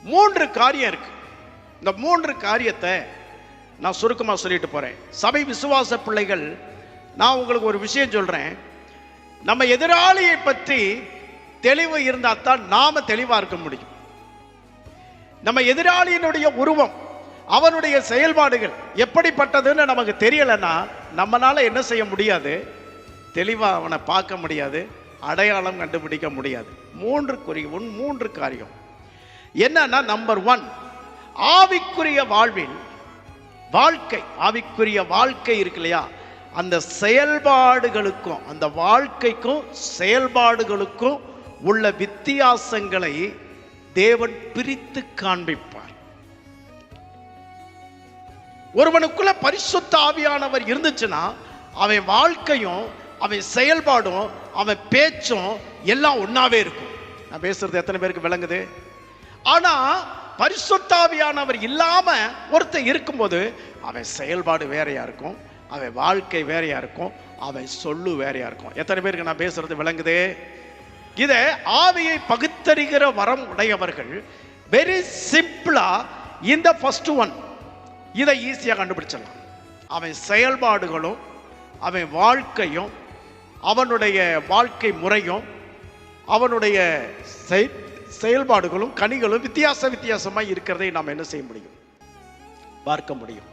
3 காரியம் இருக்கு. இந்த 3 காரியத்தை நான் சுருக்கமாக சொல்லிட்டு போறேன். சபை விசுவாச பிள்ளைகள், நான் உங்களுக்கு ஒரு விஷயம் சொல்றேன். நம்ம எதிராளியை பற்றி தெளிவு இருந்தால் தான் நாம தெளிவா இருக்க முடியும். நம்ம எதிராளியினுடைய உருவம், அவனுடைய செயல்பாடுகள் எப்படிப்பட்டதுன்னு நமக்கு தெரியலைன்னா நம்மளால என்ன செய்ய முடியாது? தெளிவா அவனை பார்க்க முடியாது, அடையாளம் கண்டுபிடிக்க முடியாது. 3 காரியம் என்னன்னா, நம்பர் 1, ஆவிக்குரிய வாழ்வில் ஆவிக்குரிய வாழ்க்கை இருக்கு இல்லையா, அந்த செயல்பாடுகளுக்கும் அந்த வாழ்க்கைக்கும் செயல்பாடுகளுக்கும் உள்ள வித்தியாசங்களை தேவன் பிரித்து காண்பிப்பார். ஒருவனுக்குள்ள பரிசுத்த ஆவியானவர் இருந்துச்சுன்னா அவன் வாழ்க்கையும் அவன் செயல்பாடும் அவன் பேச்சும் எல்லாம் ஒன்னாவே இருக்கும். நான் பேசுறது எத்தனை பேருக்கு விளங்குது? ஆனா பரிசுத்த ஆவியானவர் இல்லாம ஒருத்தன் இருக்கும்போது அவன் செயல்பாடு வேறையா இருக்கும், அவன் வாழ்க்கை வேறையா இருக்கும், அவன் சொல்லு வேறையா இருக்கும். எத்தனை பேருக்கு நான் பேசுறது விளங்குது? இதை ஆவியை பகுத்தறிகிற வரம் உடையவர்கள் வெரி சிம்பிளா இந்த ஃபர்ஸ்ட் ஒன் இதை ஈஸியாக கண்டுபிடிச்சிடலாம். அவன் செயல்பாடுகளும் அவன் வாழ்க்கையும் அவனுடைய வாழ்க்கை முறையும் அவனுடைய செயல்பாடுகளும் கனிகளும் வித்தியாசமாக இருக்கிறதை நாம் என்ன செய்ய முடியும்? பார்க்க முடியும்.